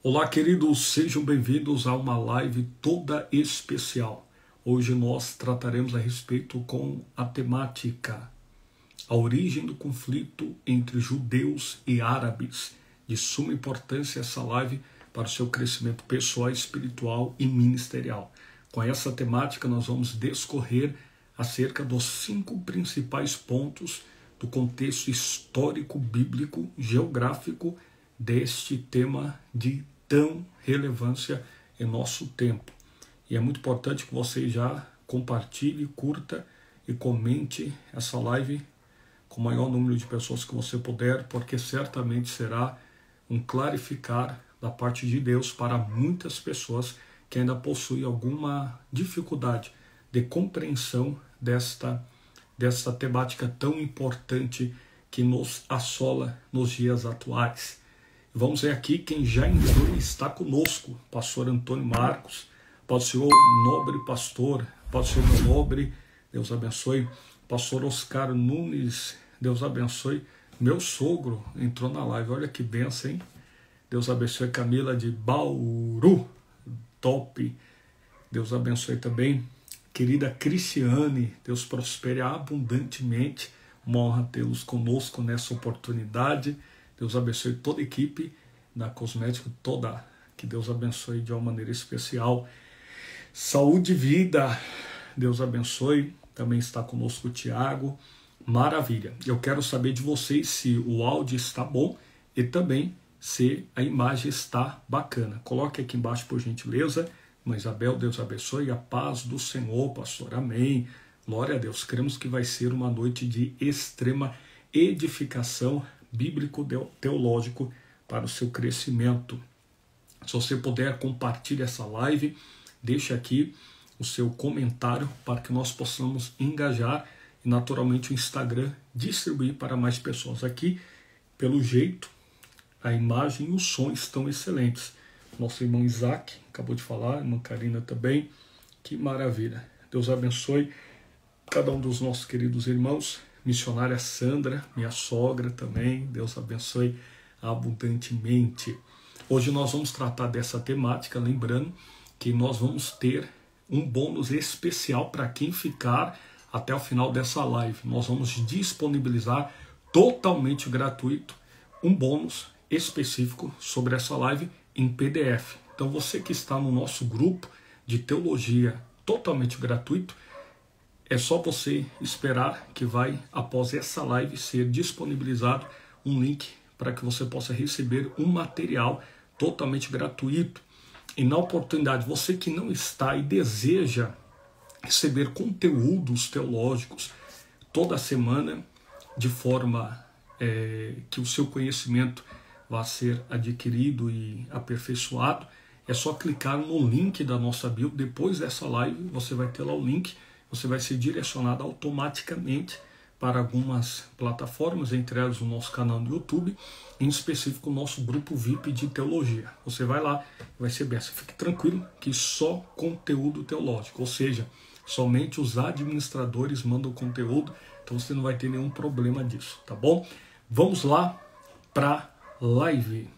Olá, queridos, sejam bem-vindos a uma live toda especial. Hoje nós trataremos a respeito com a temática a origem do conflito entre judeus e árabes. De suma importância essa live para o seu crescimento pessoal, espiritual e ministerial. Com essa temática nós vamos discorrer acerca dos 5 principais pontos do contexto histórico, bíblico, geográfico deste tema de tão relevância em nosso tempo. E é muito importante que você já compartilhe, curta e comente essa live com o maior número de pessoas que você puder, porque certamente será um clarificar da parte de Deus para muitas pessoas que ainda possuem alguma dificuldade de compreensão desta temática tão importante que nos assola nos dias atuais. Vamos ver aqui quem já entrou e está conosco. Pastor Antônio Marcos, pode ser o nobre pastor, pode ser o nobre, Deus abençoe. Pastor Oscar Nunes, Deus abençoe. Meu sogro entrou na live, olha que benção, hein? Deus abençoe. Camila de Bauru, top. Deus abençoe também. Querida Cristiane, Deus prospere abundantemente. Uma honra tê-los conosco nessa oportunidade. Deus abençoe toda a equipe da Cosmético, toda. Que Deus abençoe de uma maneira especial. Saúde e vida, Deus abençoe. Também está conosco o Tiago. Maravilha. Eu quero saber de vocês se o áudio está bom e também se a imagem está bacana. Coloque aqui embaixo, por gentileza. Irmã Isabel, Deus abençoe. A paz do Senhor, pastor. Amém. Glória a Deus. Cremos que vai ser uma noite de extrema edificação bíblico-teológico para o seu crescimento. Se você puder, compartilhe essa live, deixe aqui o seu comentário para que nós possamos engajar e naturalmente o Instagram distribuir para mais pessoas. Aqui, pelo jeito, a imagem e o som estão excelentes. Nosso irmão Isaac acabou de falar, irmã Karina também, que maravilha. Deus abençoe cada um dos nossos queridos irmãos. Missionária Sandra, minha sogra também, Deus abençoe abundantemente. Hoje nós vamos tratar dessa temática, lembrando que nós vamos ter um bônus especial para quem ficar até o final dessa live. Nós vamos disponibilizar totalmente gratuito um bônus específico sobre essa live em PDF. Então você que está no nosso grupo de teologia totalmente gratuito, é só você esperar que vai, após essa live, ser disponibilizado um link para que você possa receber um material totalmente gratuito. E na oportunidade, você que não está e deseja receber conteúdos teológicos toda semana, de forma que o seu conhecimento vá ser adquirido e aperfeiçoado, é só clicar no link da nossa bio. Depois dessa live, você vai ter lá o link. Você vai ser direcionado automaticamente para algumas plataformas, entre elas o nosso canal no YouTube, em específico o nosso grupo VIP de teologia. Você vai lá, vai ser bem. Fique tranquilo que só conteúdo teológico, ou seja, somente os administradores mandam conteúdo, então você não vai ter nenhum problema disso, tá bom? Vamos lá para a live,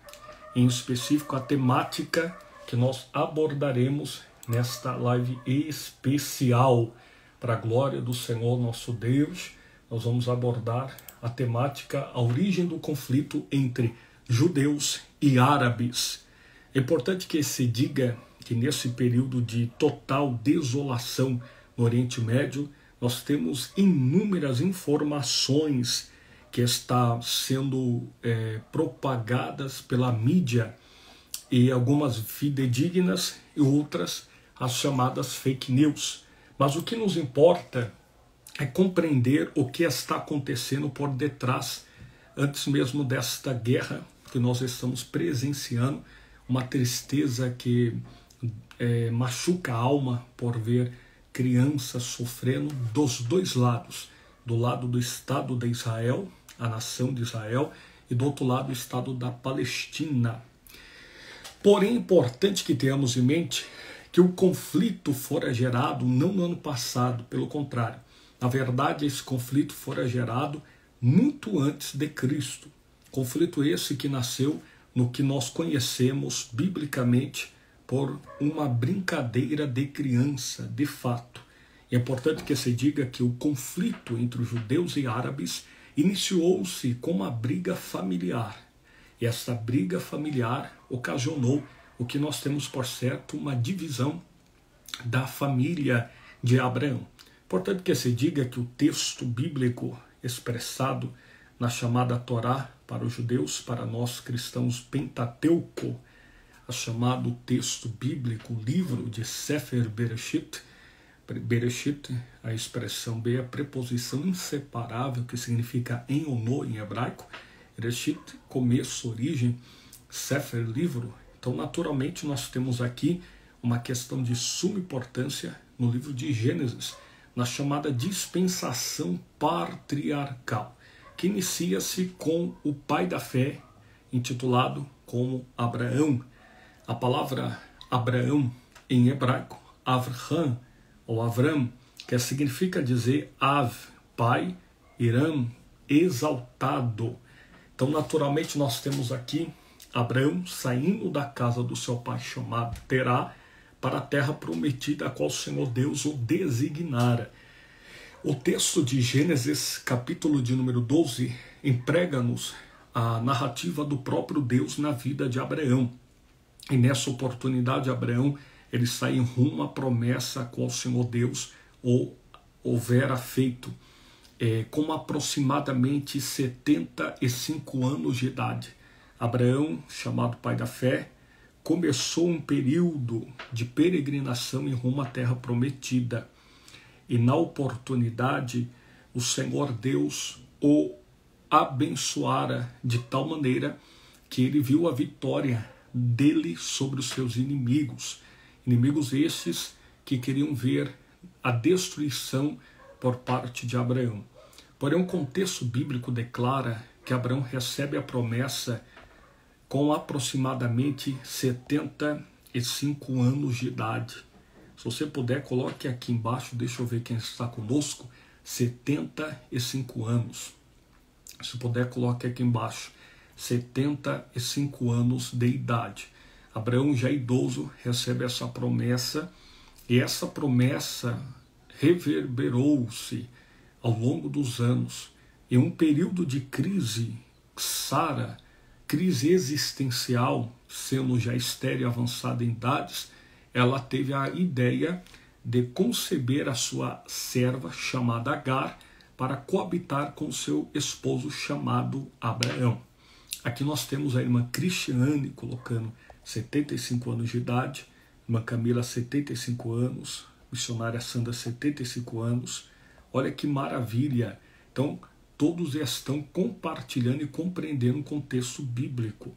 em específico a temática que nós abordaremos nesta live especial. Para a glória do Senhor nosso Deus, nós vamos abordar a temática, a origem do conflito entre judeus e árabes. É importante que se diga que nesse período de total desolação no Oriente Médio, nós temos inúmeras informações que estão sendo propagadas pela mídia, e algumas fidedignas e outras as chamadas fake news. Mas o que nos importa é compreender o que está acontecendo por detrás, antes mesmo desta guerra que nós estamos presenciando, uma tristeza que machuca a alma por ver crianças sofrendo dos dois lados, do lado do Estado de Israel, a nação de Israel, e do outro lado o Estado da Palestina. Porém, é importante que tenhamos em mente que o conflito fora gerado não no ano passado, pelo contrário. Na verdade, esse conflito fora gerado muito antes de Cristo. Conflito esse que nasceu no que nós conhecemos biblicamente por uma brincadeira de criança, de fato. É importante que se diga que o conflito entre os judeus e árabes iniciou-se com uma briga familiar. E essa briga familiar ocasionou o que nós temos por certo uma divisão da família de Abraão. Importante que se diga que o texto bíblico expressado na chamada Torá para os judeus, para nós cristãos, Pentateuco, a chamado texto bíblico, livro de Sefer Bereshit. Bereshit, a expressão B, a preposição inseparável que significa em ou no em hebraico. Bereshit, começo, origem, Sefer, livro. Então, naturalmente, nós temos aqui uma questão de suma importância no livro de Gênesis, na chamada dispensação patriarcal, que inicia-se com o pai da fé, intitulado como Abraão. A palavra Abraão em hebraico, Avraham ou Avram, que significa dizer Av, pai, Iram, exaltado. Então, naturalmente, nós temos aqui Abraão saindo da casa do seu pai chamado Terá para a terra prometida a qual o Senhor Deus o designara. O texto de Gênesis, capítulo de número 12, emprega-nos a narrativa do próprio Deus na vida de Abraão. E nessa oportunidade, Abraão, ele sai em rumo à promessa a qual o Senhor Deus houvera feito, com aproximadamente 75 anos de idade. Abraão, chamado pai da fé, começou um período de peregrinação em rumo à terra prometida. E na oportunidade, o Senhor Deus o abençoara de tal maneira que ele viu a vitória dele sobre os seus inimigos. Inimigos estes que queriam ver a destruição por parte de Abraão. Porém, o contexto bíblico declara que Abraão recebe a promessa com aproximadamente 75 anos de idade. Se você puder, coloque aqui embaixo, deixa eu ver quem está conosco, 75 anos. Se puder, coloque aqui embaixo, 75 anos de idade. Abraão, já idoso, recebe essa promessa, e essa promessa reverberou-se ao longo dos anos. Em um período de crise, Sara, crise existencial, sendo já estéril e avançada em idades, ela teve a ideia de conceber a sua serva, chamada Agar, para coabitar com seu esposo, chamado Abraão. Aqui nós temos a irmã Cristiane colocando 75 anos de idade, irmã Camila 75 anos, missionária Sandra 75 anos. Olha que maravilha! Então, todos estão compartilhando e compreendendo o contexto bíblico.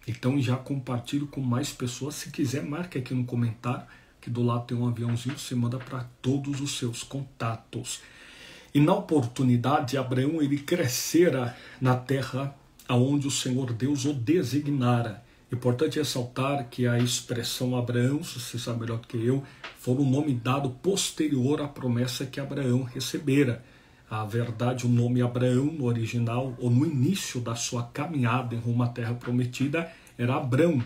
Então já compartilho com mais pessoas. Se quiser, marque aqui no comentário, que do lado tem um aviãozinho, você manda para todos os seus contatos. E na oportunidade, Abraão, ele crescera na terra aonde o Senhor Deus o designara. Importante ressaltar que a expressão Abraão, se você sabe melhor do que eu, foi um nome dado posterior à promessa que Abraão recebera. A verdade, o nome Abraão no original, ou no início da sua caminhada em rumo à terra prometida, era Abrão.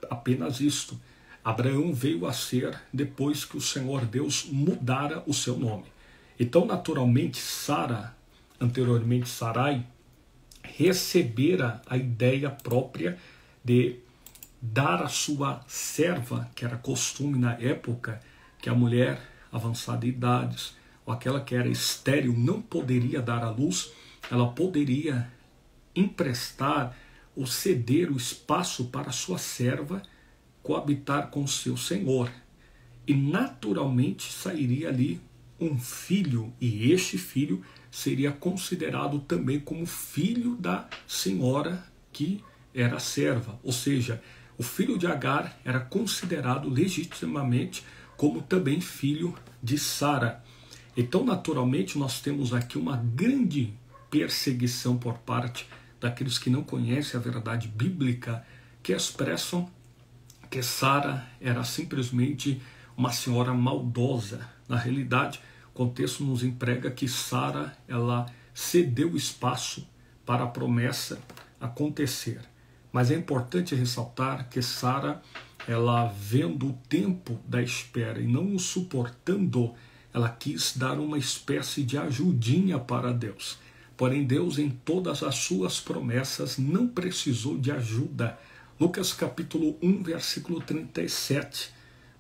Apenas isto. Abraão veio a ser depois que o Senhor Deus mudara o seu nome. Então, naturalmente, Sara, anteriormente Sarai, recebera a ideia própria de dar a sua serva, que era costume na época, que a mulher avançada de idades, ou aquela que era estéril, não poderia dar à luz, ela poderia emprestar ou ceder o espaço para a sua serva coabitar com seu senhor. E naturalmente sairia ali um filho, e este filho seria considerado também como filho da senhora que era serva. Ou seja, o filho de Agar era considerado legitimamente como também filho de Sara. Então, naturalmente, nós temos aqui uma grande perseguição por parte daqueles que não conhecem a verdade bíblica, que expressam que Sara era simplesmente uma senhora maldosa. Na realidade, o contexto nos emprega que Sara, ela cedeu espaço para a promessa acontecer. Mas é importante ressaltar que Sara, ela vendo o tempo da espera e não o suportando, ela quis dar uma espécie de ajudinha para Deus. Porém, Deus, em todas as suas promessas, não precisou de ajuda. Lucas capítulo 1, versículo 37.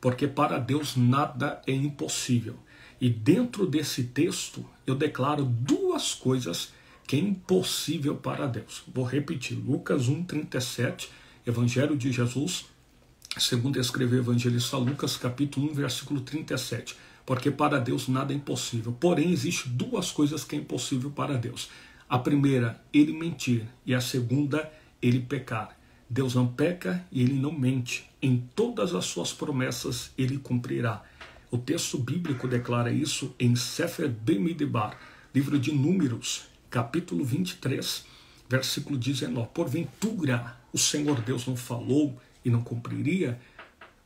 Porque para Deus nada é impossível. E dentro desse texto, eu declaro duas coisas que é impossível para Deus. Vou repetir, Lucas 1, 37, Evangelho de Jesus, segundo escreveu o evangelista Lucas, capítulo 1, versículo 37. Porque para Deus nada é impossível. Porém, existem duas coisas que é impossível para Deus. A primeira, ele mentir. E a segunda, ele pecar. Deus não peca e ele não mente. Em todas as suas promessas, ele cumprirá. O texto bíblico declara isso em Sefer Bemidbar, livro de Números, capítulo 23, versículo 19. Porventura, o Senhor Deus não falou e não cumpriria?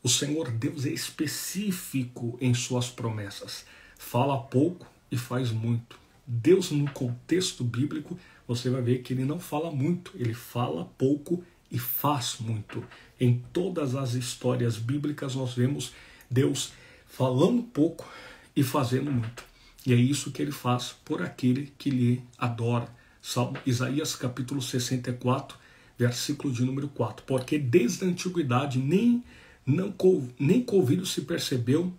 O Senhor Deus é específico em suas promessas. Fala pouco e faz muito. Deus, no contexto bíblico, você vai ver que ele não fala muito, ele fala pouco e faz muito. Em todas as histórias bíblicas nós vemos Deus falando pouco e fazendo muito. E é isso que ele faz por aquele que lhe adora. Isaías capítulo 64, versículo de número 4. Porque desde a antiguidade nem com ouvido se percebeu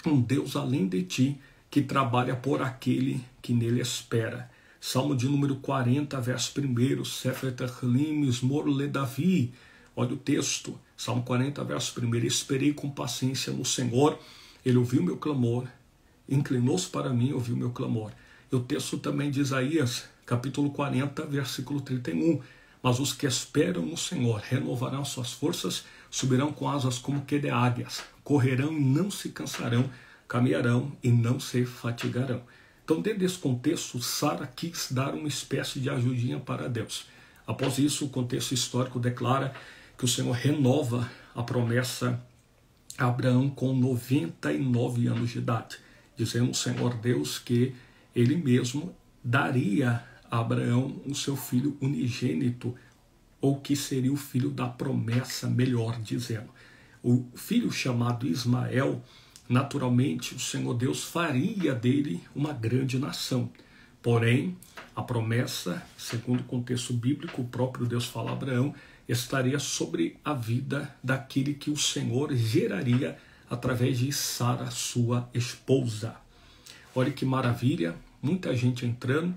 um Deus além de ti, que trabalha por aquele que nele espera. Salmo de número 40, verso 1, Sefer Tehillim, Mizmor le Davi. Olha o texto, Salmo 40, verso 1. Esperei com paciência no Senhor, ele ouviu meu clamor, inclinou-se para mim e ouviu meu clamor. E o texto também de Isaías, capítulo 40, versículo 31. Mas os que esperam no Senhor renovarão suas forças, subirão com asas como que de águias, correrão e não se cansarão, caminharão e não se fatigarão. Então, dentro desse contexto, Sara quis dar uma espécie de ajudinha para Deus. Após isso, o contexto histórico declara que o Senhor renova a promessa a Abraão com 99 anos de idade, dizendo o Senhor Deus que ele mesmo daria a Abraão o seu filho unigênito, ou que seria o filho da promessa, melhor dizendo. O filho chamado Ismael, naturalmente, o Senhor Deus faria dele uma grande nação. Porém, a promessa, segundo o contexto bíblico, o próprio Deus fala a Abraão, estaria sobre a vida daquele que o Senhor geraria através de Sara, sua esposa. Olha que maravilha, muita gente entrando,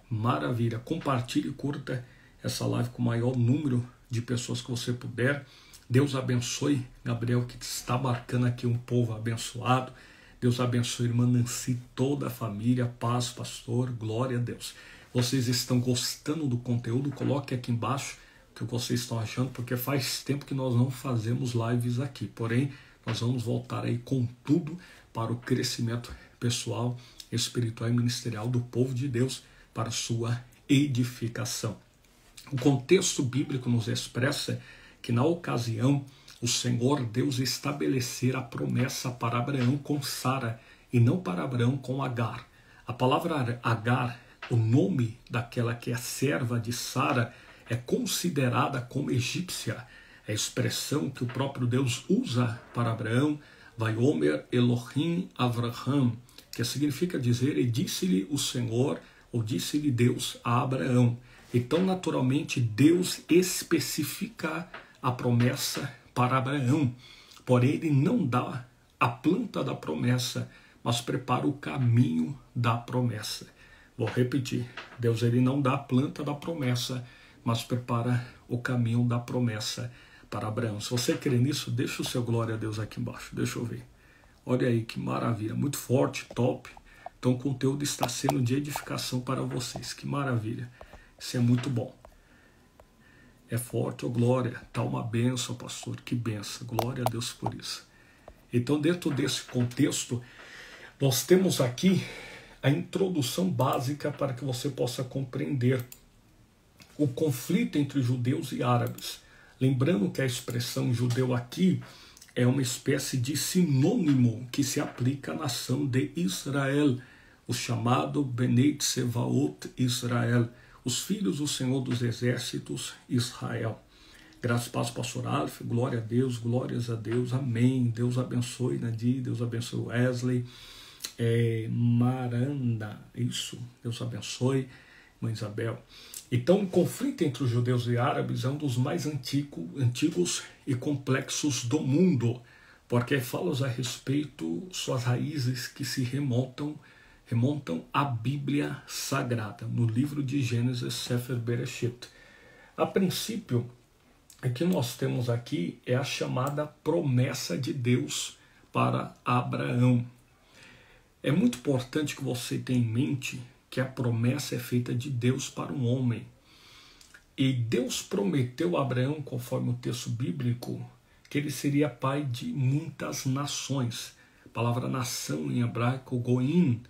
maravilha. Compartilhe e curta essa live com o maior número de pessoas que você puder. Deus abençoe Gabriel, que está marcando aqui um povo abençoado. Deus abençoe irmã Nancy, toda a família, paz, pastor, glória a Deus. Vocês estão gostando do conteúdo? Coloque aqui embaixo o que vocês estão achando, porque faz tempo que nós não fazemos lives aqui. Porém, nós vamos voltar aí com tudo para o crescimento pessoal, espiritual e ministerial do povo de Deus para sua edificação. O contexto bíblico nos expressa que na ocasião o Senhor Deus estabelecer a promessa para Abraão com Sara e não para Abraão com Agar. A palavra Agar, o nome daquela que é serva de Sara, é considerada como egípcia. É a expressão que o próprio Deus usa para Abraão, Vaiomer Elohim Avraham, que significa dizer, e disse-lhe o Senhor, ou disse-lhe Deus a Abraão. Então, naturalmente, Deus especifica a promessa para Abraão. Porém, ele não dá a planta da promessa, mas prepara o caminho da promessa. Vou repetir. Deus ele não dá a planta da promessa, mas prepara o caminho da promessa para Abraão. Se você crê nisso, deixa o seu glória a Deus aqui embaixo. Deixa eu ver. Olha aí que maravilha. Muito forte, top. Então o conteúdo está sendo de edificação para vocês. Que maravilha. Isso é muito bom. É forte, oh glória. Está uma bênção, pastor. Que bênção. Glória a Deus por isso. Então, dentro desse contexto, nós temos aqui a introdução básica para que você possa compreender o conflito entre judeus e árabes. Lembrando que a expressão judeu aqui é uma espécie de sinônimo que se aplica à nação de Israel, o chamado Benei Tsevaot Israel, os filhos do Senhor dos Exércitos Israel. Graças e paz, pastor Alf, glória a Deus, glórias a Deus, amém. Deus abençoe Nadir, Deus abençoe Wesley, Maranda, isso, Deus abençoe, Mãe Isabel. Então, o conflito entre os judeus e árabes é um dos mais antigos e complexos do mundo, porque fala a respeito suas raízes que se remontam à Bíblia Sagrada, no livro de Gênesis, Sefer Bereshit. A princípio, o que nós temos aqui é a chamada promessa de Deus para Abraão. É muito importante que você tenha em mente que a promessa é feita de Deus para um homem. E Deus prometeu a Abraão, conforme o texto bíblico, que ele seria pai de muitas nações. A palavra nação em hebraico, goim,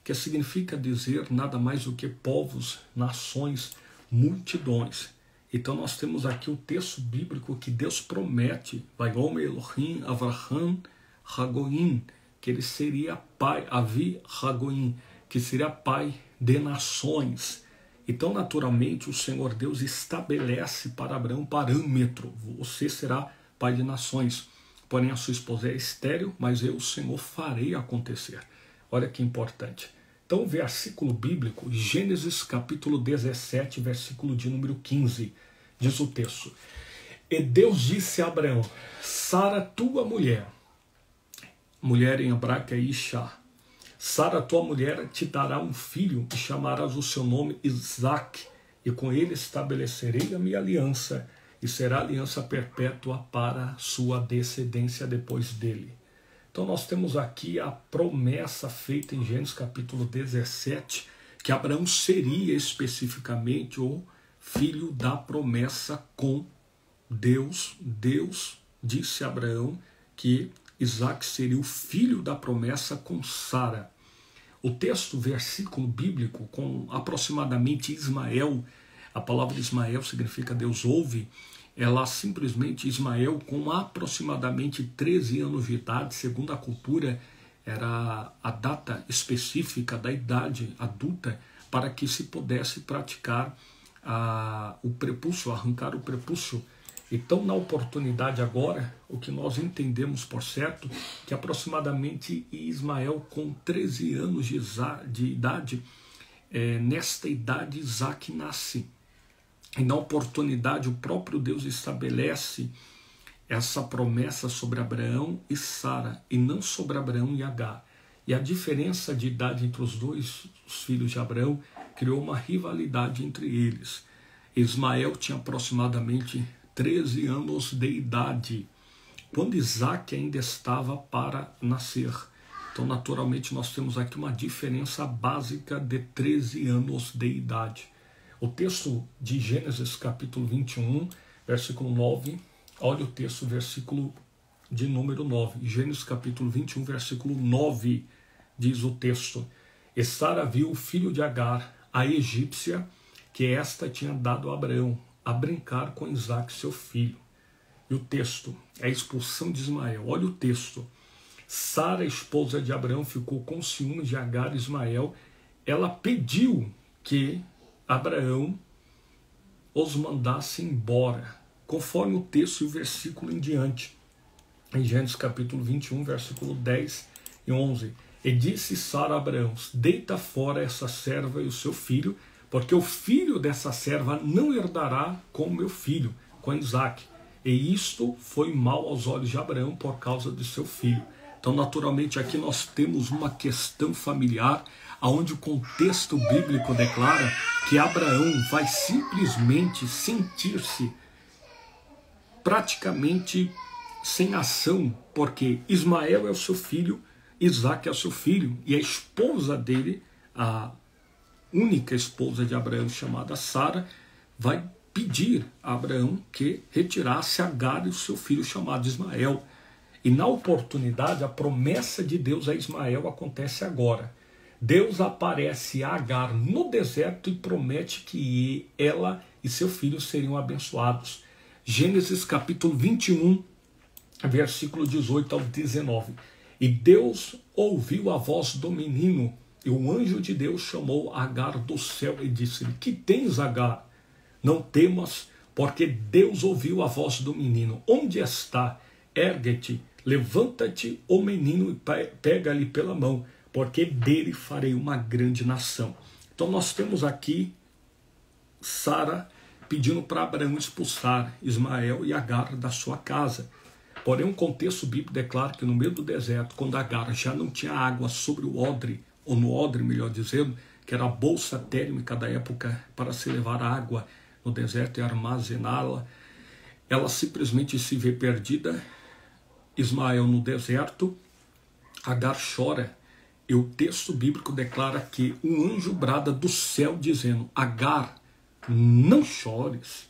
que significa dizer nada mais do que povos, nações, multidões. Então nós temos aqui o texto bíblico que Deus promete, Vayomer Elohim Avraham Hagoim, que ele seria pai, Avi Hagoim, que seria pai de nações. Então, naturalmente, o Senhor Deus estabelece para Abraão um parâmetro. Você será pai de nações. Porém, a sua esposa é estéril, mas eu, o Senhor, farei acontecer. Olha que importante. Então, o versículo bíblico, Gênesis capítulo 17, versículo de número 15, diz o texto: E Deus disse a Abraão, Sara, tua mulher em hebraico é Isha, Sara, tua mulher, te dará um filho e chamarás o seu nome Isaque, e com ele estabelecerei a minha aliança, e será aliança perpétua para sua descendência depois dele. Então nós temos aqui a promessa feita em Gênesis capítulo 17, que Abraão seria especificamente o filho da promessa com Deus. Deus disse a Abraão que Isaque seria o filho da promessa com Sara. O texto, versículo bíblico, com aproximadamente Ismael, a palavra Ismael significa Deus ouve, ela simplesmente, Ismael, com aproximadamente 13 anos de idade, segundo a cultura, era a data específica da idade adulta para que se pudesse praticar o prepúcio, arrancar o prepúcio. Então, na oportunidade agora, o que nós entendemos, por certo, que aproximadamente Ismael, com 13 anos de idade, nesta idade Isaque nasce. E na oportunidade o próprio Deus estabelece essa promessa sobre Abraão e Sara, e não sobre Abraão e Agar. E a diferença de idade entre os dois, os filhos de Abraão, criou uma rivalidade entre eles. Ismael tinha aproximadamente 13 anos de idade, quando Isaque ainda estava para nascer. Então, naturalmente, nós temos aqui uma diferença básica de 13 anos de idade. O texto de Gênesis, capítulo 21, versículo 9, olha o texto, versículo de número 9. Gênesis, capítulo 21, versículo 9, diz o texto: E Sara viu o filho de Agar, a egípcia, que esta tinha dado a Abraão, a brincar com Isaque, seu filho. E o texto é a expulsão de Ismael. Olha o texto. Sara, esposa de Abraão, ficou com ciúmes de Agar e Ismael. Ela pediu que Abraão os mandasse embora, conforme o texto e o versículo em diante. Em Gênesis capítulo 21, versículo 10 e 11. E disse Sara a Abraão: Deita fora essa serva e o seu filho, porque o filho dessa serva não herdará com o meu filho, com Isaque. E isto foi mal aos olhos de Abraão por causa de seu filho. Então, naturalmente, aqui nós temos uma questão familiar, onde o contexto bíblico declara que Abraão vai simplesmente sentir-se praticamente sem ação, porque Ismael é o seu filho, Isaque é o seu filho, e a esposa dele, a única esposa de Abraão, chamada Sara, vai pedir a Abraão que retirasse Agar e o seu filho chamado Ismael. E na oportunidade, a promessa de Deus a Ismael acontece agora. Deus aparece a Agar no deserto e promete que ela e seu filho seriam abençoados. Gênesis capítulo 21, versículo 18 ao 19. E Deus ouviu a voz do menino, e o anjo de Deus chamou Agar do céu e disse-lhe: Que tens, Agar? Não temas, porque Deus ouviu a voz do menino. Onde está? Ergue-te, levanta-te, o menino, e pega-lhe pela mão, porque dele farei uma grande nação. Então nós temos aqui Sara pedindo para Abraão expulsar Ismael e Agar da sua casa. Porém, um contexto bíblico declara que no meio do deserto, quando Agar já não tinha água sobre o odre, ou no odre, melhor dizendo, que era a bolsa térmica da época para se levar água no deserto e armazená-la, ela simplesmente se vê perdida. Ismael no deserto, Agar chora, e o texto bíblico declara que um anjo brada do céu dizendo: Agar, não chores,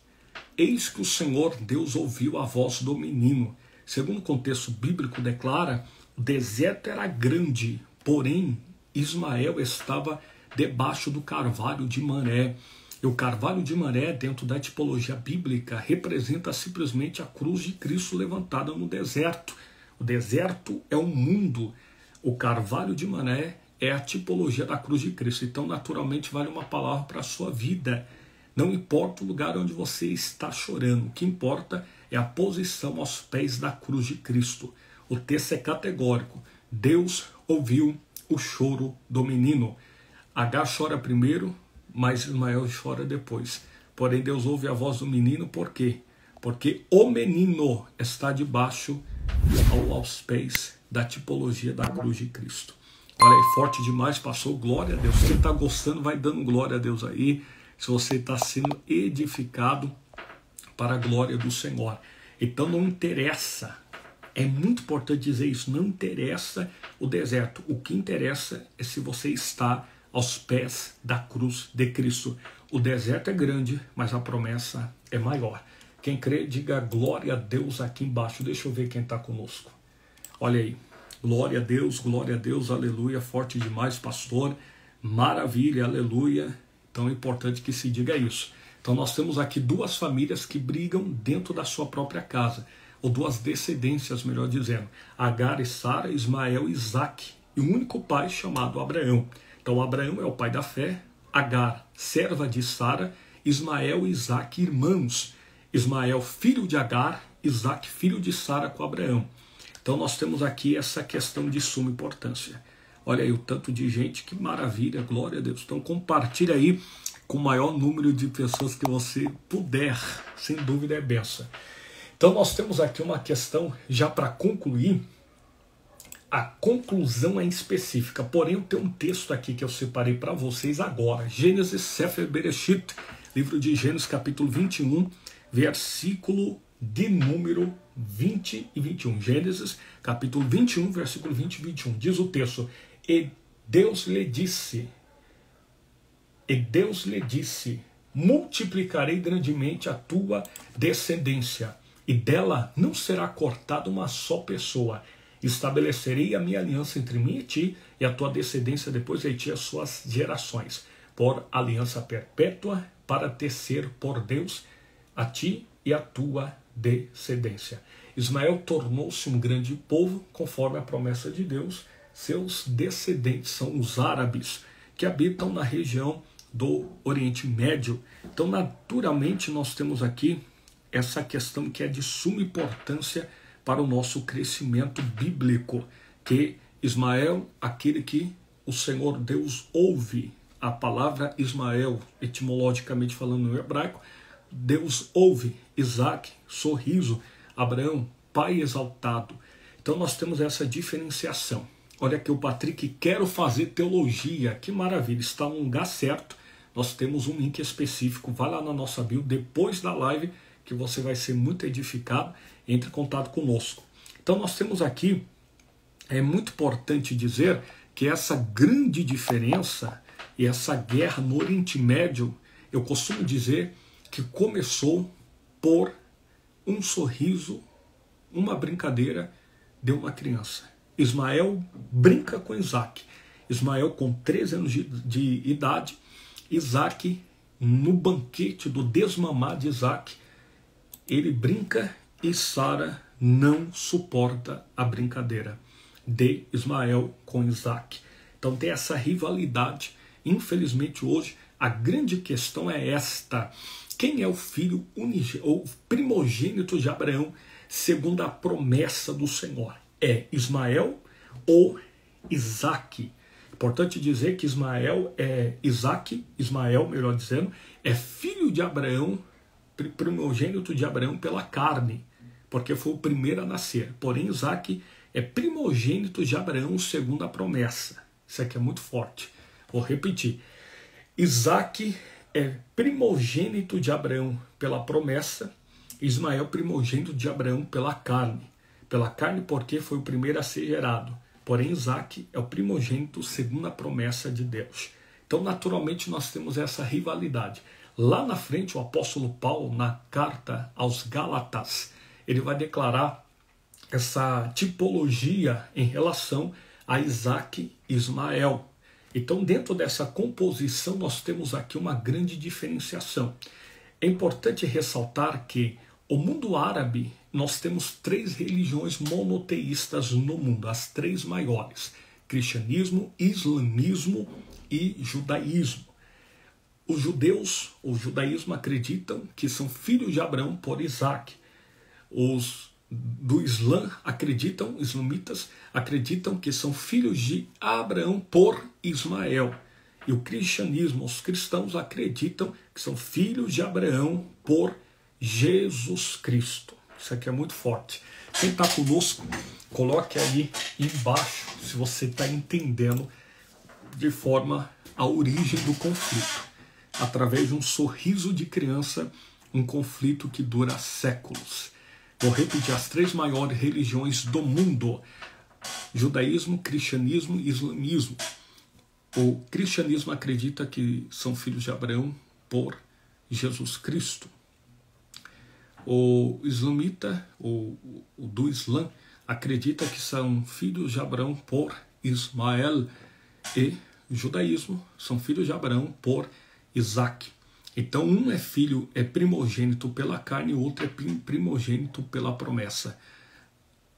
eis que o Senhor Deus ouviu a voz do menino. Segundo o contexto bíblico declara, o deserto era grande, porém Ismael estava debaixo do carvalho de Mamré. E o carvalho de Mamré, dentro da tipologia bíblica, representa simplesmente a cruz de Cristo levantada no deserto. O deserto é um mundo. O carvalho de Mamré é a tipologia da cruz de Cristo. Então, naturalmente, vale uma palavra para a sua vida. Não importa o lugar onde você está chorando. O que importa é a posição aos pés da cruz de Cristo. O texto é categórico. Deus ouviu o choro do menino. Agar chora primeiro, mas Ismael chora depois. Porém, Deus ouve a voz do menino, por quê? Porque o menino está debaixo aos pés da tipologia da cruz de Cristo. Olha aí, forte demais, passou, glória a Deus. Quem está gostando, vai dando glória a Deus aí. Se você está sendo edificado para a glória do Senhor. Então não interessa, é muito importante dizer isso, não interessa o deserto. O que interessa é se você está aos pés da cruz de Cristo. O deserto é grande, mas a promessa é maior. Quem crê, diga glória a Deus aqui embaixo. Deixa eu ver quem está conosco. Olha aí, glória a Deus, aleluia, forte demais, pastor, maravilha, aleluia. Então é importante que se diga isso. Então nós temos aqui duas famílias que brigam dentro da sua própria casa, ou duas descendências, melhor dizendo, Agar e Sara, Ismael e Isaque, e um único pai chamado Abraão. Então Abraão é o pai da fé, Agar, serva de Sara, Ismael e Isaque, irmãos. Ismael, filho de Agar, Isaque, filho de Sara com Abraão. Então nós temos aqui essa questão de suma importância. Olha aí o tanto de gente, que maravilha, glória a Deus. Então compartilha aí com o maior número de pessoas que você puder, sem dúvida é benção. Então nós temos aqui uma questão, já para concluir, a conclusão é específica, porém eu tenho um texto aqui que eu separei para vocês agora, Gênesis Sefer Bereshit, livro de Gênesis capítulo 21, versículo de número 20 e 21. Gênesis capítulo 21, versículo 20 e 21, diz o texto: E Deus lhe disse, multiplicarei grandemente a tua descendência, e dela não será cortada uma só pessoa. Estabelecerei a minha aliança entre mim e ti, e a tua descendência depois de ti as suas gerações, por aliança perpétua, para tecer por Deus a ti e a tua descendência. Ismael tornou-se um grande povo, conforme a promessa de Deus. Seus descendentes são os árabes, que habitam na região do Oriente Médio. Então, naturalmente, nós temos aqui essa questão que é de suma importância para o nosso crescimento bíblico, que Ismael, aquele que o Senhor Deus ouve. A palavra Ismael, etimologicamente falando no hebraico, Deus ouve. Isaque, sorriso. Abraão, pai exaltado. Então nós temos essa diferenciação. Olha aqui o Patrick, quero fazer teologia. Que maravilha, está no lugar certo. Nós temos um link específico, vai lá na nossa bio, depois da live, que você vai ser muito edificado, entre em contato conosco. Então nós temos aqui, é muito importante dizer que essa grande diferença e essa guerra no Oriente Médio, eu costumo dizer que começou por um sorriso, uma brincadeira de uma criança. Ismael brinca com Isaque. Ismael com 13 anos de idade, Isaque no banquete do desmamar de Isaque, ele brinca e Sara não suporta a brincadeira de Ismael com Isaque. Então tem essa rivalidade. Infelizmente hoje a grande questão é esta, quem é o filho ou primogênito de Abraão, segundo a promessa do Senhor? É Ismael ou Isaque? Importante dizer que Ismael, melhor dizendo, é filho de Abraão, primogênito de Abraão pela carne, porque foi o primeiro a nascer. Porém, Isaque é primogênito de Abraão segundo a promessa. Isso aqui é muito forte. Vou repetir. Isaque é primogênito de Abraão pela promessa, Ismael primogênito de Abraão pela carne. Pela carne porque foi o primeiro a ser gerado. Porém, Isaque é o primogênito segundo a promessa de Deus. Então, naturalmente, nós temos essa rivalidade. Lá na frente, o apóstolo Paulo, na carta aos Gálatas, ele vai declarar essa tipologia em relação a Isaque e Ismael. Então, dentro dessa composição, nós temos aqui uma grande diferenciação. É importante ressaltar que o mundo árabe, nós temos 3 religiões monoteístas no mundo, as 3 maiores: cristianismo, islamismo e judaísmo. Os judeus, o judaísmo, acreditam que são filhos de Abraão por Isaque. Os do Islã islamitas acreditam que são filhos de Abraão por Ismael. E o cristianismo, os cristãos acreditam que são filhos de Abraão por Jesus Cristo. Isso aqui é muito forte. Quem está conosco, coloque aí embaixo se você está entendendo de forma a origem do conflito. Através de um sorriso de criança, um conflito que dura séculos. Vou repetir: as 3 maiores religiões do mundo: judaísmo, cristianismo e islamismo. O cristianismo acredita que são filhos de Abraão por Jesus Cristo. O islamita, o do Islã, acredita que são filhos de Abraão por Ismael. E o judaísmo são filhos de Abraão por Isaque. Então, um é primogênito pela carne e o outro é primogênito pela promessa.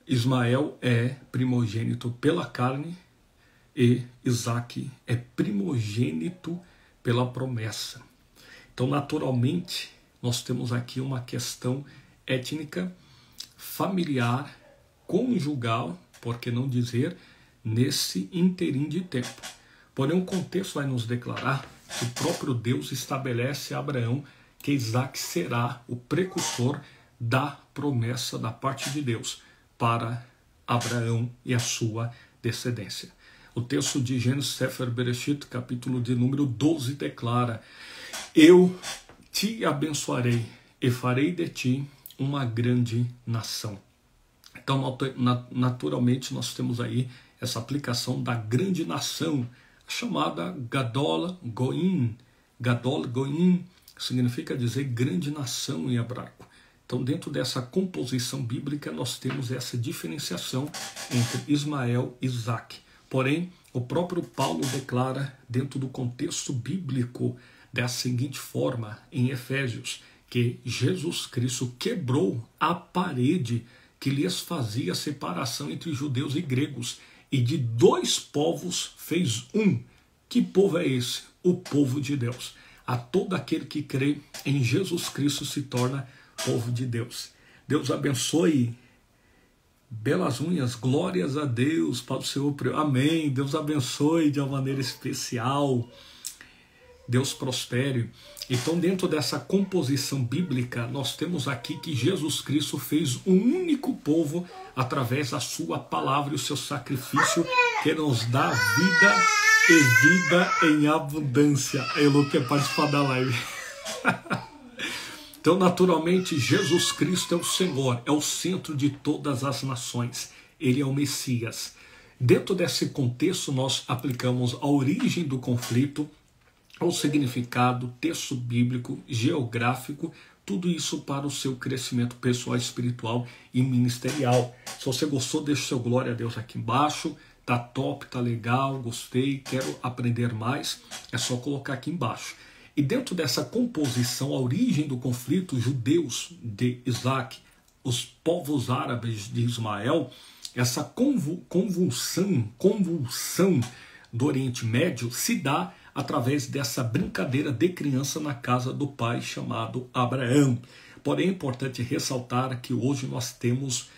Ismael é primogênito pela carne e Isaque é primogênito pela promessa. Então, naturalmente, nós temos aqui uma questão étnica, familiar, conjugal, por que não dizer, nesse interim de tempo. Porém, o contexto vai nos declarar que o próprio Deus estabelece a Abraão que Isaque será o precursor da promessa da parte de Deus para Abraão e a sua descendência. O texto de Gênesis Sefer Bereshit, capítulo de número 12, declara: eu te abençoarei e farei de ti uma grande nação. Então, naturalmente, nós temos aí essa aplicação da grande nação, chamada Gadol Goim. Gadol Goim significa dizer grande nação em hebraico. Então, dentro dessa composição bíblica, nós temos essa diferenciação entre Ismael e Isaque. Porém, o próprio Paulo declara, dentro do contexto bíblico, da seguinte forma, em Efésios, que Jesus Cristo quebrou a parede que lhes fazia separação entre judeus e gregos, e de 2 povos fez um. Que povo é esse? O povo de Deus. A todo aquele que crê em Jesus Cristo se torna povo de Deus. Deus abençoe. Belas unhas, glórias a Deus, para o Senhor. Amém. Deus abençoe de uma maneira especial. Deus prospere. Então, dentro dessa composição bíblica, nós temos aqui que Jesus Cristo fez um único povo através da sua palavra e o seu sacrifício, que nos dá vida e vida em abundância. Eu quero participar da live. Então, naturalmente, Jesus Cristo é o Senhor, é o centro de todas as nações. Ele é o Messias. Dentro desse contexto, nós aplicamos a origem do conflito, o significado, texto bíblico, geográfico, tudo isso para o seu crescimento pessoal, espiritual e ministerial. Se você gostou, deixe seu glória a Deus aqui embaixo. Tá top, tá legal, gostei, quero aprender mais. É só colocar aqui embaixo. E dentro dessa composição, a origem do conflito, os judeus de Isaque, os povos árabes de Ismael, essa convulsão do Oriente Médio se dá através dessa brincadeira de criança na casa do pai chamado Abraão. Porém, é importante ressaltar que hoje nós temos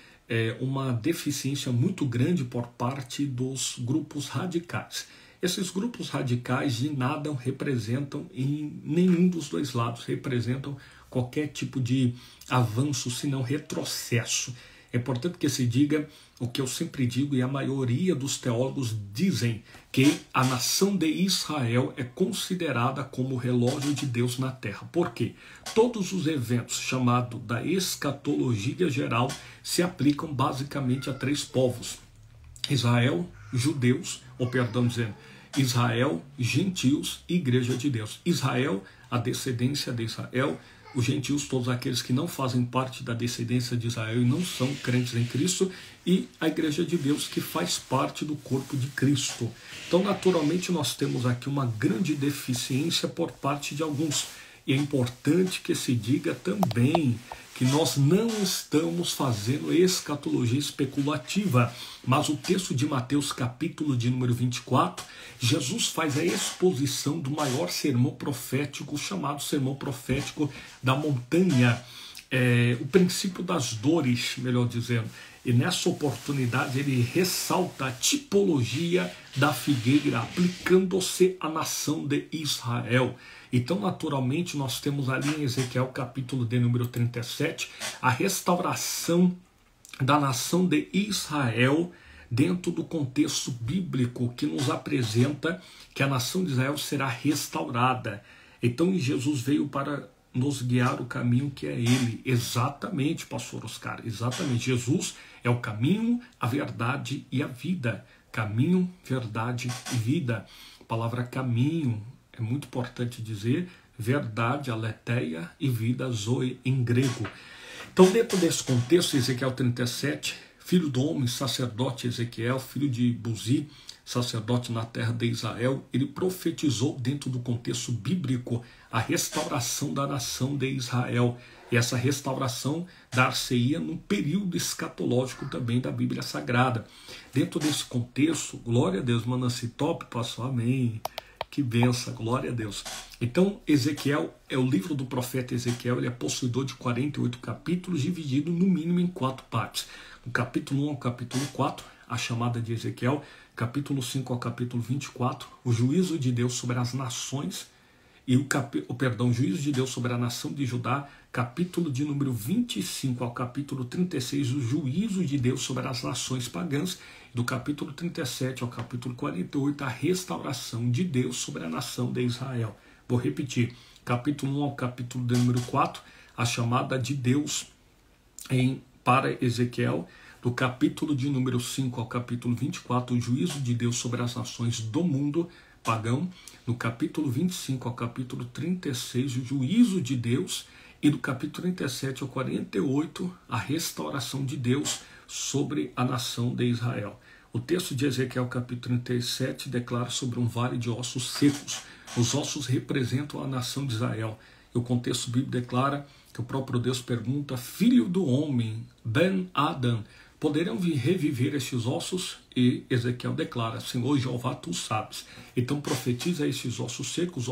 uma deficiência muito grande por parte dos grupos radicais. Esses grupos radicais de nada representam em nenhum dos dois lados, representam qualquer tipo de avanço, senão retrocesso. É importante que se diga o que eu sempre digo, e a maioria dos teólogos dizem, que a nação de Israel é considerada como o relógio de Deus na terra. Por quê? Todos os eventos chamados da escatologia geral se aplicam basicamente a três povos: Israel, judeus, Israel, gentios e igreja de Deus. Israel, a descendência de Israel; os gentios, todos aqueles que não fazem parte da descendência de Israel e não são crentes em Cristo; e a igreja de Deus, que faz parte do corpo de Cristo. Então, naturalmente, nós temos aqui uma grande deficiência por parte de alguns. E é importante que se diga também que nós não estamos fazendo escatologia especulativa, mas o texto de Mateus, capítulo de número 24, Jesus faz a exposição do maior sermão profético, chamado Sermão Profético da Montanha, o princípio das dores, melhor dizendo. E nessa oportunidade ele ressalta a tipologia da figueira, aplicando-se à nação de Israel. Então, naturalmente, nós temos ali em Ezequiel, capítulo de número 37, a restauração da nação de Israel dentro do contexto bíblico que nos apresenta que a nação de Israel será restaurada. Então, Jesus veio para nos guiar o caminho que é ele. Exatamente, pastor Oscar, exatamente. Jesus é o caminho, a verdade e a vida. Caminho, verdade e vida. A palavra caminho é muito importante dizer, verdade, aletheia, e vida, zoe, em grego. Então, dentro desse contexto, Ezequiel 37, filho do homem, sacerdote Ezequiel, filho de Buzi, sacerdote na terra de Israel, ele profetizou dentro do contexto bíblico a restauração da nação de Israel. E essa restauração dar-se-ia num período escatológico também da Bíblia Sagrada. Dentro desse contexto, glória a Deus, manda-se top, pastor, amém. Que benção, glória a Deus. Então, Ezequiel, é o livro do profeta Ezequiel, ele é possuidor de 48 capítulos, dividido no mínimo em 4 partes. Do capítulo 1 ao capítulo 4, a chamada de Ezequiel; capítulo 5 ao capítulo 24, o juízo de Deus sobre as nações, e o juízo de Deus sobre a nação de Judá; capítulo de número 25 ao capítulo 36, o juízo de Deus sobre as nações pagãs; do capítulo 37 ao capítulo 48, a restauração de Deus sobre a nação de Israel. Vou repetir: capítulo 1 ao capítulo de número 4, a chamada de Deus para Ezequiel; do capítulo de número 5 ao capítulo 24, o juízo de Deus sobre as nações do mundo pagão; no capítulo 25 ao capítulo 36, o juízo de Deus; e do capítulo 37 ao 48, a restauração de Deus sobre a nação de Israel. O texto de Ezequiel, capítulo 37, declara sobre um vale de ossos secos. Os ossos representam a nação de Israel. E o contexto bíblico declara que o próprio Deus pergunta: filho do homem, Ben Adam, poderão reviver estes ossos? E Ezequiel declara: Senhor Jeová, tu sabes. Então profetiza esses ossos secos,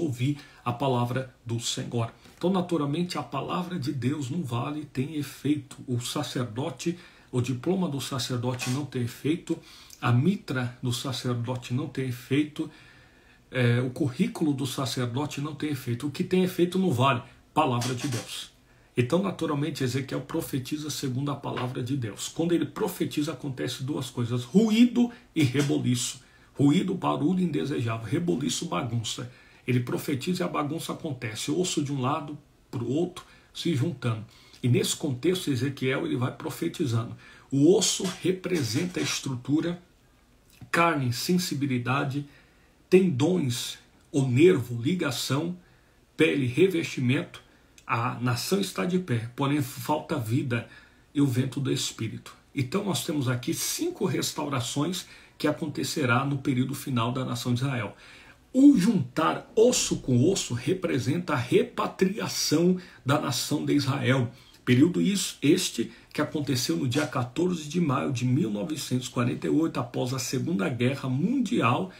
ouvi a palavra do Senhor. Então, naturalmente, a palavra de Deus no vale tem efeito. O sacerdote, o diploma do sacerdote não tem efeito, a mitra do sacerdote não tem efeito, o currículo do sacerdote não tem efeito. O que tem efeito no vale? Palavra de Deus. Então, naturalmente, Ezequiel profetiza segundo a palavra de Deus. Quando ele profetiza, acontece duas coisas: ruído e reboliço. Ruído, barulho indesejável; reboliço, bagunça. Ele profetiza e a bagunça acontece, osso de um lado para o outro se juntando. E nesse contexto, Ezequiel ele vai profetizando. O osso representa a estrutura, carne, sensibilidade, tendões, o nervo, ligação, pele, revestimento. A nação está de pé, porém falta vida e o vento do Espírito. Então nós temos aqui 5 restaurações que acontecerá no período final da nação de Israel. O juntar osso com osso representa a repatriação da nação de Israel. Período este que aconteceu no dia 14 de maio de 1948, após a Segunda Guerra Mundial,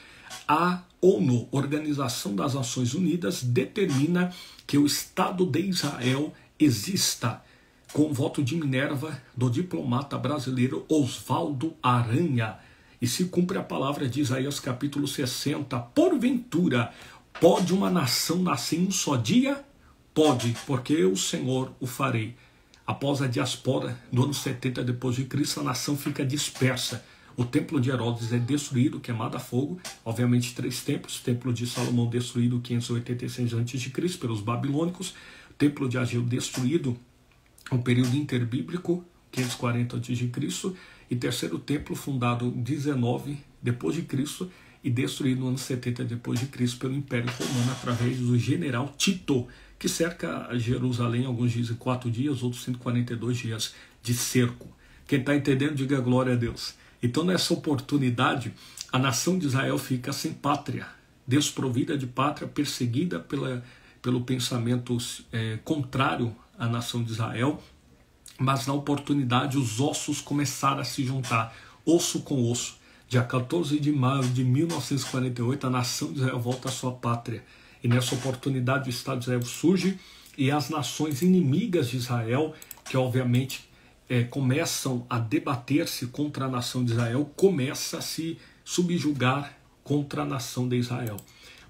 A ONU, Organização das Nações Unidas, determina que o Estado de Israel exista, com o voto de Minerva do diplomata brasileiro Oswaldo Aranha. E se cumpre a palavra de Isaías capítulo 60, porventura, pode uma nação nascer em um só dia? Pode, porque eu, Senhor, o farei. Após a diaspora do ano 70 depois de Cristo, a nação fica dispersa. O templo de Herodes é destruído, queimado a fogo. Obviamente 3 templos. O templo de Salomão destruído 586 a.C. pelos babilônicos. O templo de Ageu destruído no período interbíblico, 540 a.C. E terceiro templo fundado 19 depois de Cristo e destruído no ano 70 depois de Cristo pelo Império Romano através do general Tito, que cerca Jerusalém, alguns dizem 4 dias, outros 142 dias de cerco. Quem está entendendo, diga glória a Deus. Então, nessa oportunidade, a nação de Israel fica sem pátria, desprovida de pátria, perseguida pelo pensamento contrário à nação de Israel, mas na oportunidade os ossos começaram a se juntar, osso com osso. Dia 14 de maio de 1948, a nação de Israel volta à sua pátria. E nessa oportunidade o Estado de Israel surge e as nações inimigas de Israel, que obviamente começam a debater-se contra a nação de Israel, começa a se subjugar contra a nação de Israel.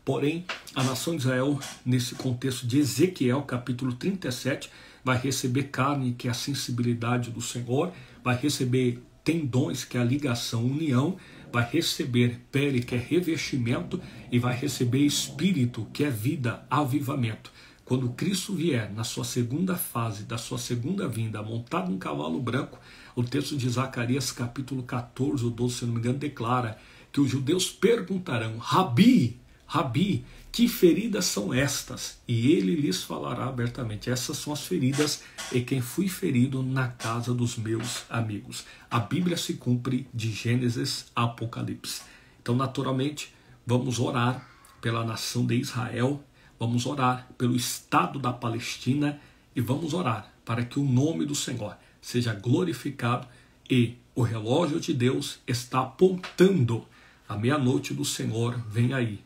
Porém, a nação de Israel, nesse contexto de Ezequiel, capítulo 37, vai receber carne, que é a sensibilidade do Senhor, vai receber tendões, que é a ligação, união, vai receber pele, que é revestimento, e vai receber espírito, que é vida, avivamento. Quando Cristo vier na sua segunda fase, da sua segunda vinda, montado num cavalo branco, o texto de Zacarias capítulo 14, ou 12, se não me engano, declara que os judeus perguntarão: Rabi, Rabi, que feridas são estas? E ele lhes falará abertamente: essas são as feridas e quem fui ferido na casa dos meus amigos. A Bíblia se cumpre de Gênesis a Apocalipse. Então, naturalmente, vamos orar pela nação de Israel, vamos orar pelo Estado da Palestina e vamos orar para que o nome do Senhor seja glorificado e o relógio de Deus está apontando. A meia-noite do Senhor vem aí.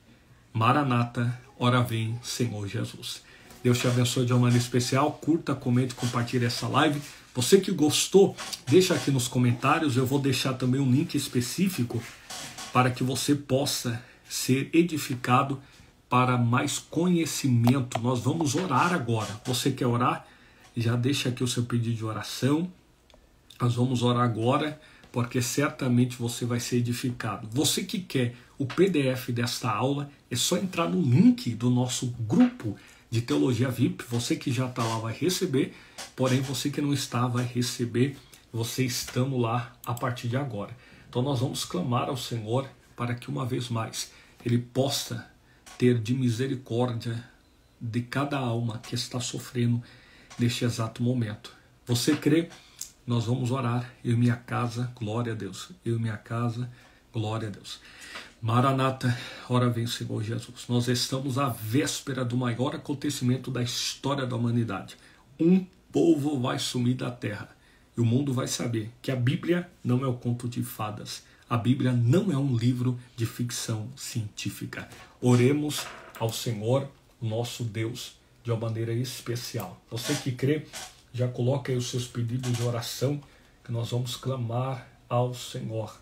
Maranata, ora vem, Senhor Jesus. Deus te abençoe de uma maneira especial. Curta, comente, compartilhe essa live. Você que gostou, deixa aqui nos comentários. Eu vou deixar também um link específico para que você possa ser edificado para mais conhecimento. Nós vamos orar agora. Você quer orar? Já deixa aqui o seu pedido de oração. Nós vamos orar agora, porque certamente você vai ser edificado. Você que quer o PDF desta aula, é só entrar no link do nosso grupo de Teologia VIP. Você que já está lá vai receber, porém você que não está vai receber, você estando lá a partir de agora. Então nós vamos clamar ao Senhor para que uma vez mais Ele possa ter de misericórdia de cada alma que está sofrendo neste exato momento. Você crê? Nós vamos orar. Eu e minha casa, glória a Deus. Eu e minha casa, glória a Deus. Maranata, ora vem, Senhor Jesus. Nós estamos à véspera do maior acontecimento da história da humanidade. Um povo vai sumir da terra. E o mundo vai saber que a Bíblia não é um conto de fadas. A Bíblia não é um livro de ficção científica. Oremos ao Senhor, nosso Deus, de uma maneira especial. Você que crê, já coloca aí os seus pedidos de oração, que nós vamos clamar ao Senhor.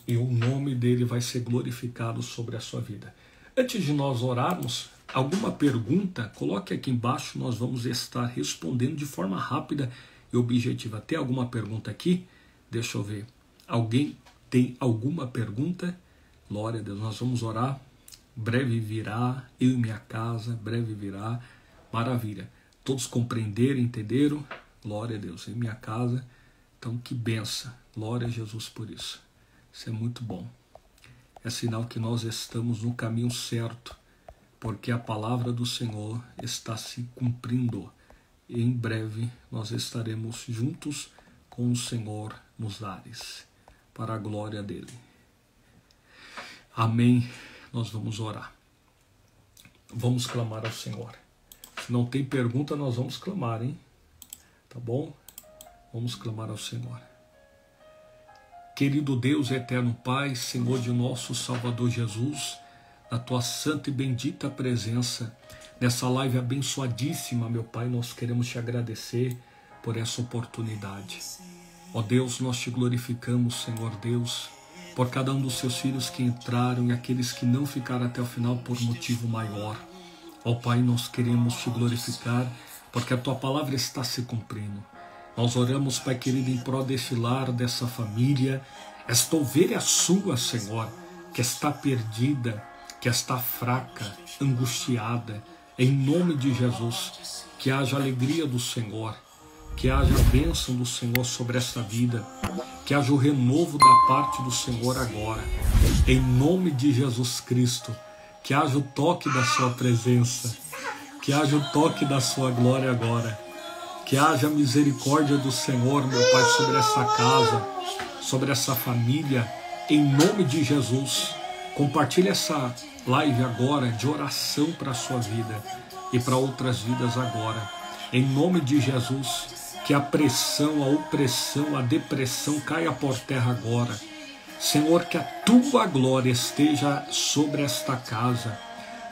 E o nome dele vai ser glorificado sobre a sua vida. Antes de nós orarmos, alguma pergunta, coloque aqui embaixo, nós vamos estar respondendo de forma rápida e objetiva. Tem alguma pergunta aqui? Deixa eu ver. Alguém tem alguma pergunta? Glória a Deus, nós vamos orar. Breve virá, eu e minha casa, breve virá. Maravilha. Todos compreenderam, entenderam? Glória a Deus, em minha casa. Então, que benção. Glória a Jesus por isso. Isso é muito bom. É sinal que nós estamos no caminho certo, porque a palavra do Senhor está se cumprindo. E em breve nós estaremos juntos com o Senhor nos ares, para a glória dele. Amém. Nós vamos orar. Vamos clamar ao Senhor. Se não tem pergunta, nós vamos clamar, hein? Tá bom? Vamos clamar ao Senhor. Querido Deus, eterno Pai, Senhor de nosso Salvador Jesus, na tua santa e bendita presença, nessa live abençoadíssima, meu Pai, nós queremos te agradecer por essa oportunidade. Ó Deus, nós te glorificamos, Senhor Deus, por cada um dos seus filhos que entraram e aqueles que não ficaram até o final por motivo maior. Ó Pai, nós queremos te glorificar porque a tua palavra está se cumprindo. Nós oramos, Pai querido, em prol deste lar, dessa família, esta ovelha sua, Senhor, que está perdida, que está fraca, angustiada, em nome de Jesus, que haja alegria do Senhor, que haja a bênção do Senhor sobre esta vida, que haja o renovo da parte do Senhor agora, em nome de Jesus Cristo, que haja o toque da sua presença, que haja o toque da sua glória agora, que haja a misericórdia do Senhor, meu Pai, sobre essa casa, sobre essa família, em nome de Jesus. Compartilhe essa live agora de oração para a sua vida e para outras vidas agora. Em nome de Jesus, que a pressão, a opressão, a depressão caia por terra agora. Senhor, que a tua glória esteja sobre esta casa.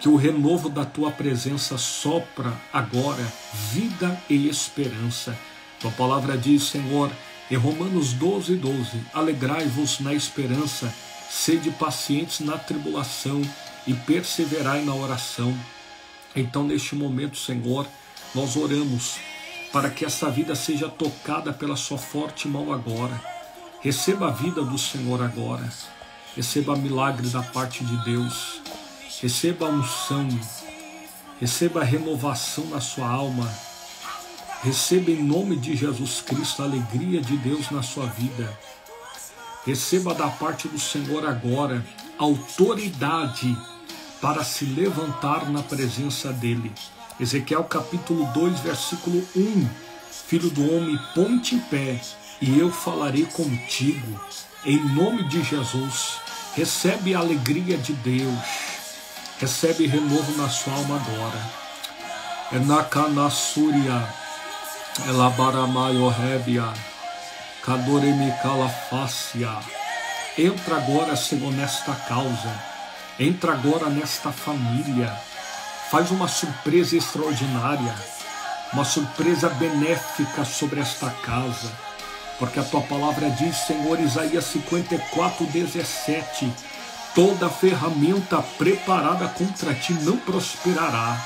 Que o renovo da tua presença sopra agora vida e esperança. Tua palavra diz, Senhor, em Romanos 12:12, alegrai-vos na esperança, sede pacientes na tribulação e perseverai na oração. Então, neste momento, Senhor, nós oramos para que essa vida seja tocada pela sua forte mão agora. Receba a vida do Senhor agora. Receba milagre da parte de Deus. Receba a unção, receba a renovação na sua alma, receba em nome de Jesus Cristo a alegria de Deus na sua vida. Receba da parte do Senhor agora autoridade para se levantar na presença dEle. Ezequiel capítulo 2, versículo 1. Filho do homem, põe-te em pé e eu falarei contigo. Em nome de Jesus, recebe a alegria de Deus. Recebe renovo na sua alma agora. Enakanasuria, Elabaramayorebia, Kadoremikalafacia. Entra agora, Senhor, nesta causa. Entra agora nesta família. Faz uma surpresa extraordinária. Uma surpresa benéfica sobre esta casa. Porque a tua palavra diz, Senhor, Isaías 54:17. Toda ferramenta preparada contra ti não prosperará.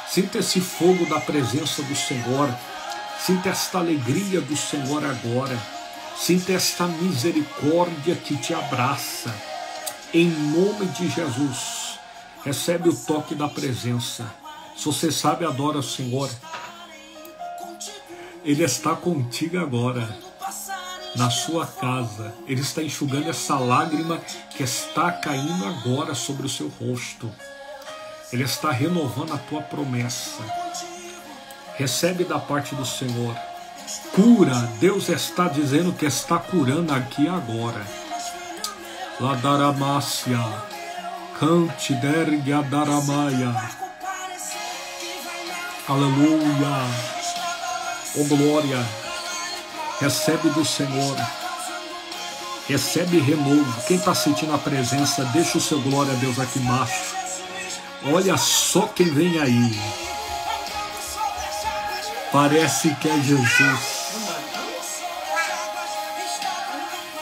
Sinta esse fogo da presença do Senhor. Sinta esta alegria do Senhor agora. Sinta esta misericórdia que te abraça. Em nome de Jesus, recebe o toque da presença. Se você sabe, adora o Senhor. Ele está contigo agora. Na sua casa, Ele está enxugando essa lágrima que está caindo agora sobre o seu rosto. Ele está renovando a tua promessa. Recebe da parte do Senhor. Cura, Deus está dizendo que está curando aqui agora. Ladaramácia, cante dergadaramaya. Aleluia. Oh glória. Recebe do Senhor, recebe renovo. Quem está sentindo a presença, deixa o seu glória a Deus aqui embaixo. Olha só quem vem aí. Parece que é Jesus.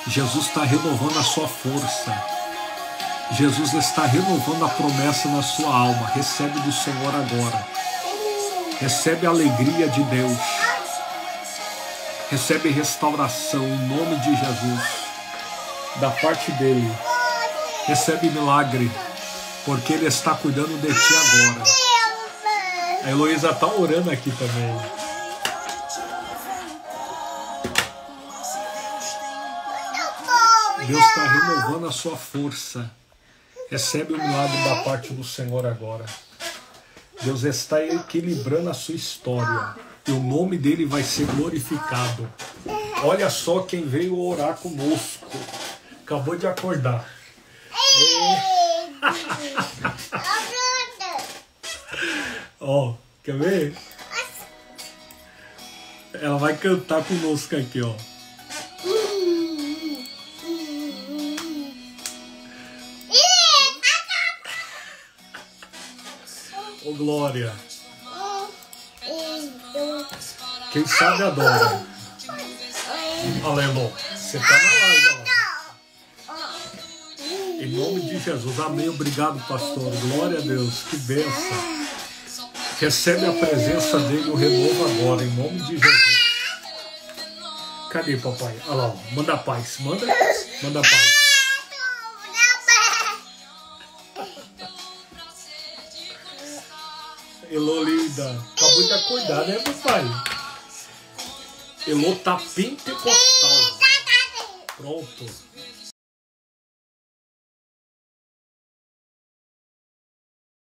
Jesus está renovando a sua força. Jesus está renovando a promessa na sua alma. Recebe do Senhor agora. Recebe a alegria de Deus. Recebe restauração em nome de Jesus. Da parte dele. Recebe milagre. Porque ele está cuidando de ti agora. A Heloísa está orando aqui também. Deus está renovando a sua força. Recebe o milagre da parte do Senhor agora. Deus está equilibrando a sua história. E o nome dele vai ser glorificado. Olha só quem veio orar conosco. Acabou de acordar. Ó, quer ver? Ela vai cantar conosco aqui, ó. glória. Quem sabe adora. Aleluia. Você está na live, ó. Em nome de Jesus. Amém. Obrigado, pastor. Glória a Deus. Que bênção. Recebe a presença dele, o renovo agora, em nome de Jesus. Cadê, papai? Olha lá, ó. Manda paz. Manda paz. Elô linda. Acabou de acordar, né, papai? Elô tá pentecostal. Pronto.